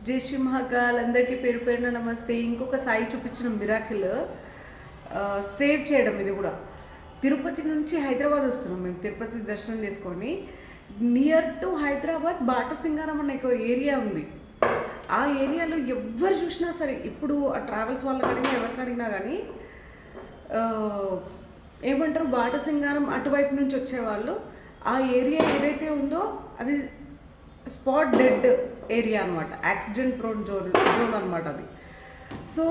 జై శ్రీ మహాకాల్ అందరికీ పేరు పేరున నమస్తే. ఇంకొక సాయి చూపించిన మిరాకిల్ సేవ్ చేయడం. ఇది కూడా తిరుపతి నుంచి హైదరాబాద్ వస్తున్నాం మేము. తిరుపతి దర్శనం చేసుకొని నియర్ టు హైదరాబాద్ బాటసింగారం అనే ఒక ఏరియా ఉంది. ఆ ఏరియాలో ఎవరు చూసినా సరే, ఇప్పుడు ఆ ట్రావెల్స్ వాళ్ళకి అడిగినా ఎవరికి అడిగినా కానీ ఏమంటారు, బాటసింగారం అటువైపు నుంచి వచ్చేవాళ్ళు ఆ ఏరియా ఏదైతే ఉందో అది స్పాట్ డెడ్ ఏరియా అనమాట, యాక్సిడెంట్ ప్రోన్ జోన్ అనమాట అది. సో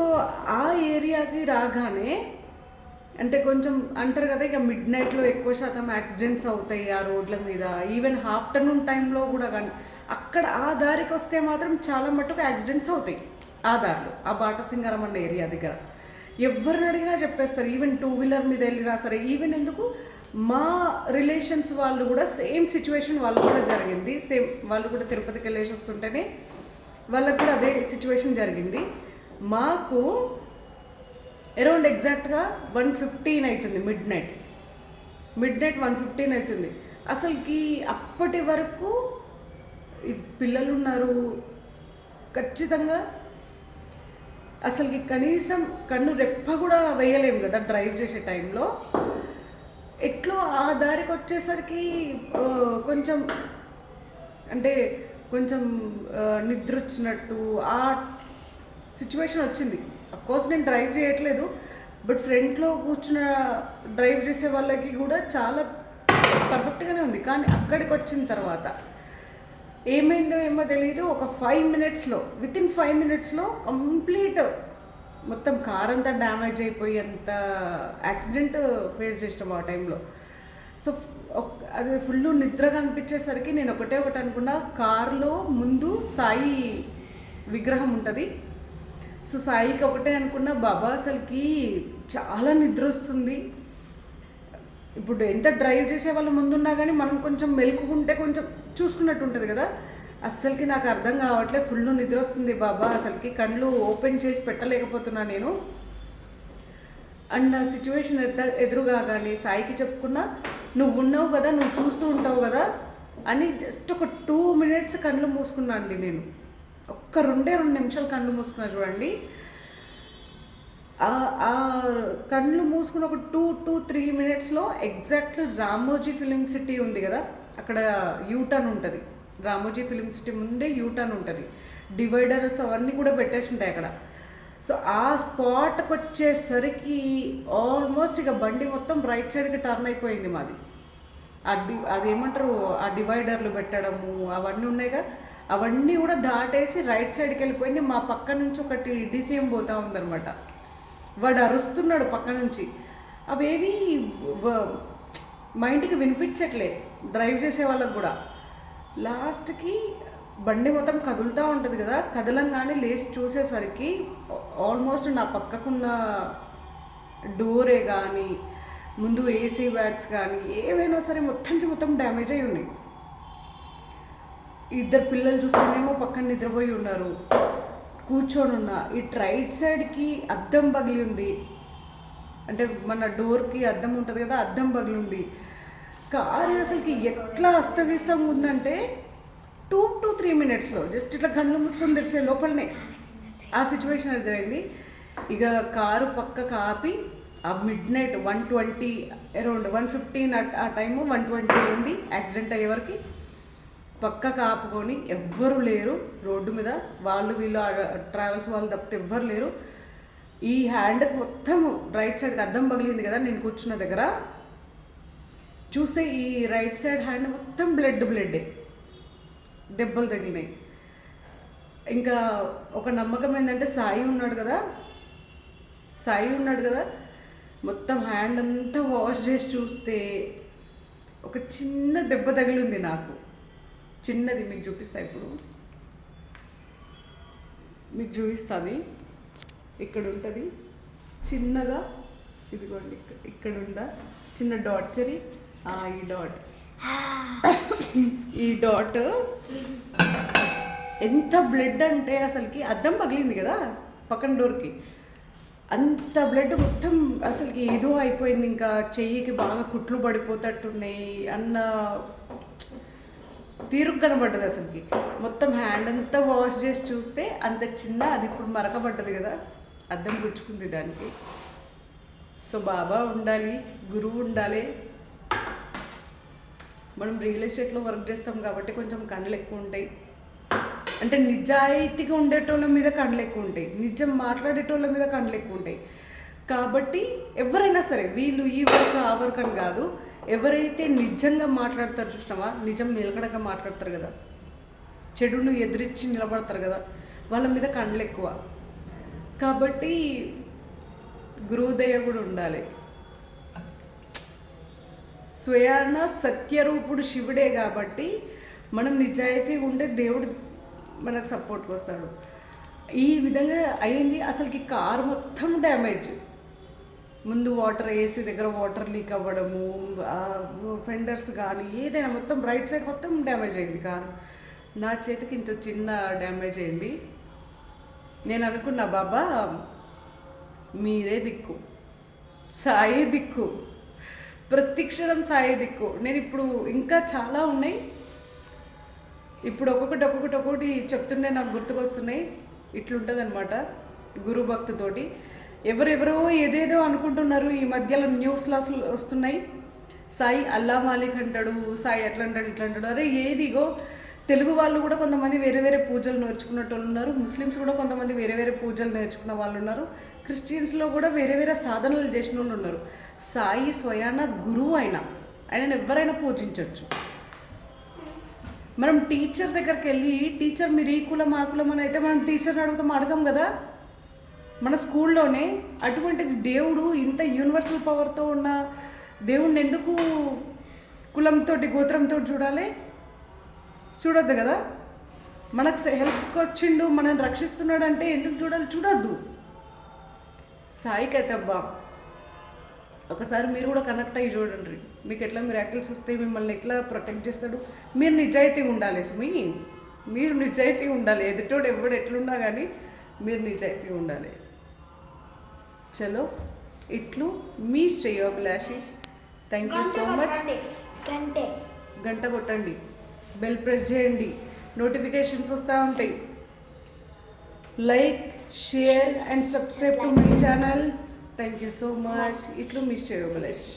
ఆ ఏరియాకి రాగానే అంటే కొంచెం అంటారు కదా, ఇక మిడ్ నైట్లో ఎక్కువ శాతం యాక్సిడెంట్స్ అవుతాయి ఆ రోడ్ల మీద. ఈవెన్ ఆఫ్టర్నూన్ టైంలో కూడా కానీ అక్కడ ఆ దారికి వస్తే మాత్రం చాలా మట్టుకు యాక్సిడెంట్స్ అవుతాయి ఆ దారిలో, ఆ బాటసింగారం అన్న ఏరియా దగ్గర. ఎవరిని అడిగినా చెప్పేస్తారు. ఈవెన్ టూ వీలర్ మీద వెళ్ళినా సరే, ఈవెన్ ఎందుకు మా రిలేషన్స్ వాళ్ళు కూడా సేమ్ సిచ్యువేషన్ వాళ్ళు కూడా జరిగింది. సేమ్ వాళ్ళు కూడా తిరుపతికి వెళ్ళేసి వస్తుంటేనే వాళ్ళకు కూడా అదే సిచ్యువేషన్ జరిగింది. మాకు అరౌండ్ ఎగ్జాక్ట్గా 1:15 అవుతుంది, మిడ్ నైట్ 1:15 అవుతుంది. అసలుకి అప్పటి వరకు పిల్లలు ఉన్నారు, ఖచ్చితంగా అసలుకి కనీసం కన్ను రెప్ప కూడా వేయలేము కదా డ్రైవ్ చేసే టైంలో. ఎట్లో ఆ దారికి వచ్చేసరికి కొంచెం అంటే కొంచెం నిద్ర వచ్చినట్టు ఆ సిచ్యువేషన్ వచ్చింది. అఫ్కోర్స్ నేను డ్రైవ్ చేయట్లేదు, బట్ ఫ్రంట్లో కూర్చున్న డ్రైవ్ చేసే వాళ్ళకి కూడా చాలా పర్ఫెక్ట్గానే ఉంది. కానీ అక్కడికి వచ్చిన తర్వాత ఏమైందో ఏమో తెలియదు, ఒక 5 మినిట్స్లో, వితిన్ 5 మినిట్స్లో కంప్లీట్ మొత్తం కార్ అంతా డ్యామేజ్ అయిపోయి అంత యాక్సిడెంట్ ఫేస్ చేసినాం ఆ టైంలో. సో అది ఫుల్ నిద్రగా అనిపించేసరికి నేను ఒకటే అనుకున్నా, కారులో ముందు సాయి విగ్రహం ఉంటుంది. సో సాయికి ఒకటే అనుకున్నా, బాబా అసలుకి చాలా నిద్ర వస్తుంది. ఇప్పుడు ఎంత డ్రైవ్ చేసే వాళ్ళు ముందున్నా కానీ మనం కొంచెం మెలుకుంటే కొంచెం చూసుకున్నట్టు ఉంటుంది కదా. అస్సలకి నాకు అర్థం కావట్లే, ఫుల్ నిద్ర వస్తుంది బాబా, అసలుకి కళ్ళు ఓపెన్ చేసి పెట్టలేకపోతున్నా నేను అన్న సిచ్యువేషన్ ఎదురుగా. కానీ సాయికి చెప్పుకున్నా, నువ్వు ఉన్నావు కదా, నువ్వు చూస్తూ ఉంటావు కదా అని జస్ట్ ఒక 2 మినిట్స్ కళ్ళు మూసుకున్నా అండి. నేను ఒక్క 2 నిమిషాలు కళ్ళు మూసుకున్నా చూడండి. ఆ కళ్ళు మూసుకుని ఒక 2-3 మినిట్స్లో ఎగ్జాక్ట్ రామోజీ ఫిలిం సిటీ ఉంది కదా, అక్కడ యూటర్న్ ఉంటుంది. రామోజీ ఫిలిం సిటీ ముందే యూటర్న్ ఉంటుంది, డివైడర్స్ అవన్నీ కూడా పెట్టేసి ఉంటాయి అక్కడ. సో ఆ స్పాట్కి వచ్చేసరికి ఆల్మోస్ట్ ఇక బండి మొత్తం రైట్ సైడ్కి టర్న్ అయిపోయింది మాది. అదేమంటారు, ఆ డివైడర్లు పెట్టడము అవన్నీ ఉన్నాయిగా, అవన్నీ కూడా దాటేసి రైట్ సైడ్కి వెళ్ళిపోయింది. మా పక్క నుంచి ఒకటి డీసీఎం పోతూ ఉందన్నమాట. వాడు అరుస్తున్నాడు పక్క నుంచి. అవేవి మైండ్కి వినిపించట్లే డ్రైవ్ చేసే వాళ్ళకు కూడా. లాస్ట్కి బండి మొత్తం కదులుతూ ఉంటుంది కదా, కదలంగానే లేచి చూసేసరికి ఆల్మోస్ట్ నా పక్కకున్న డోరే కానీ ముందు ఏసీ బ్యాగ్స్ కానీ ఏవైనా సరే మొత్తం డ్యామేజ్ అయి ఉన్నాయి. 2 పిల్లలు చూస్తేనేమో పక్కన నిద్రపోయి ఉన్నారు, కూర్చొని ఉన్నా. ఇటు రైట్ సైడ్కి అద్దం పగిలి ఉంది, అంటే మన డోర్కి అద్దం ఉంటుంది కదా, అద్దం పగిలి ఉంది. కారు అసలుకి ఎట్లా అస్తవ్యస్తం ఉందంటే 2-3 మినిట్స్లో జస్ట్ ఇట్లా కళ్ళు మూసుకొని తెరిచే లోపలనే ఆ సిచ్యువేషన్ ఎదురైంది. ఇక కారు పక్కకు ఆపి ఆ మిడ్ నైట్ 1:20 అరౌండ్ 1:15 ఆ టైము 1:20 అయింది యాక్సిడెంట్ అయ్యేవరకు. పక్కకు ఆపుకొని ఎవ్వరు లేరు రోడ్డు మీద, వాళ్ళు వీళ్ళు ట్రావెల్స్ వాళ్ళు తప్పితే ఎవ్వరు లేరు. ఈ హ్యాండ్కి మొత్తం రైట్ సైడ్కి అద్దం పగిలింది కదా నేను కూర్చున్న దగ్గర, చూస్తే ఈ రైట్ సైడ్ హ్యాండ్ మొత్తం బ్లడ్డే, దెబ్బలు తగిలినాయి. ఇంకా ఒక నమ్మకం ఏంటంటే సాయి ఉన్నాడు కదా, మొత్తం హ్యాండ్ అంతా వాష్ చేసి చూస్తే ఒక చిన్న దెబ్బ తగిలింది నాకు, చిన్నది. మీకు చూపిస్తా, ఇప్పుడు మీకు చూపిస్తుంది. ఇక్కడ ఉంటుంది చిన్నగా, ఇదిగోండి ఇక్కడ ఉందా చిన్న డాట్ చెరి, ఈ డాట్ ఎంత బ్లడ్ అంటే అసలుకి అద్దం పగిలింది కదా పక్కన డోర్కి, అంత బ్లడ్ మొత్తం అసలుకి ఏదో అయిపోయింది. ఇంకా చెయ్యికి బాగా కుట్లు పడిపోతట్టున్నాయి అన్న తీరుకు కనబడ్డది అసలుకి. మొత్తం హ్యాండ్ అంతా వాష్ చేసి చూస్తే అంత చిన్న, అది ఇప్పుడు మరకబడ్డది కదా, అద్దం గుచ్చుకుంది దానికి. సో బాబా ఉండాలి, గురువు ఉండాలి. మనం రియల్ ఎస్టేట్లో వర్క్ చేస్తాం కాబట్టి కొంచెం కండ్లు ఎక్కువ ఉంటాయి. అంటే నిజాయితీగా ఉండేటోళ్ళ మీద కండ్లు ఎక్కువ ఉంటాయి, నిజం మాట్లాడేటోళ్ళ మీద కండ్లు ఎక్కువ ఉంటాయి. కాబట్టి ఎవరైనా సరే, వీళ్ళు ఈ వర్క్ ఆ వర్క్ అని కాదు, ఎవరైతే నిజంగా మాట్లాడతారు చూసినావా, నిజం నిలకడగా మాట్లాడతారు కదా, చెడును ఎదిరించి నిలబడతారు కదా, వాళ్ళ మీద కండ్లు ఎక్కువ. కాబట్టి గురువుదయ కూడా ఉండాలి. స్వయాన సత్యరూపుడు శివుడే కాబట్టి మనం నిజాయితీ ఉంటే దేవుడు మనకు సపోర్ట్కి వస్తాడు. ఈ విధంగా అయింది. అసలుకి కారు మొత్తం డ్యామేజ్. ముందు వాటర్ ఏసీ దగ్గర వాటర్ లీక్ అవ్వడము, ఫెండర్స్ కానీ ఏదైనా మొత్తం రైట్ సైడ్ మొత్తం డ్యామేజ్ అయింది కారు. నా చేతికి ఇంత చిన్న డ్యామేజ్ అయింది. నేను అనుకున్నా, బాబా మీరే దిక్కు, సాయి దిక్కు, ప్రతి క్షణం సాయి దిక్కు. నేను ఇప్పుడు ఇంకా చాలా ఉన్నాయి, ఇప్పుడు ఒక్కొక్కటి చెప్తుంటే నాకు గుర్తుకొస్తున్నాయి. ఇట్లుంటుంది అనమాట గురు భక్తితోటి. ఎవరెవరో ఏదేదో అనుకుంటున్నారు. ఈ మధ్యలో న్యూస్లో అసలు వస్తున్నాయి, సాయి అల్లా మాలిక్ అంటాడు, సాయి అట్లా అంటాడు, ఇట్లా అంటాడు. అరే ఏదిగో తెలుగు వాళ్ళు కూడా కొంతమంది వేరే వేరే పూజలు నేర్చుకున్నట్టు ఉన్నారు, ముస్లిమ్స్ కూడా కొంతమంది వేరే వేరే పూజలు నేర్చుకున్న వాళ్ళు ఉన్నారు, క్రిస్టియన్స్లో కూడా వేరే వేరే సాధనలు చేసిన వాళ్ళు ఉన్నారు. సాయి స్వయాన గురువు ఆయనను ఎవరైనా పూజించవచ్చు. మనం టీచర్ దగ్గరికి వెళ్ళి, టీచర్ మీరు ఈ కులం ఆ కులం అని అయితే మనం టీచర్ని అడగం కదా. మన స్కూల్లోనే అటువంటిది దేవుడు ఇంత యూనివర్సల్ పవర్తో ఉన్న దేవుడిని ఎందుకు కులంతో గోత్రంతో చూడొద్దు కదా. మనకు హెల్ప్కి వచ్చిండు, మనల్ని రక్షిస్తున్నాడు అంటే ఎందుకు చూడొద్దు. సాయికి అయితే అబ్బా ఒకసారి మీరు కూడా కనెక్ట్ అయ్యి చూడండి, మీకు ఎట్లా మిరాకిల్స్ వస్తాయి, మిమ్మల్ని ఎట్లా ప్రొటెక్ట్ చేస్తాడు. మీరు నిజాయితీగా ఉండాలి సుమి, మీరు నిజాయితీగా ఉండాలి. ఎదుటోడు ఎవడు ఎట్లున్నా కానీ మీరు నిజాయితీగా ఉండాలి. చలో ఇట్లు మీ శ్రేయోభిలాషి. Thank you so much. గంట కొట్టండి, బెల్ ప్రెస్ చేయండి, నోటిఫికేషన్స్ వస్తూ ఉంటాయి. Like, share and subscribe to my channel. Thank you so much. ఇట్లు మీ శ్రేయోభిలాషి.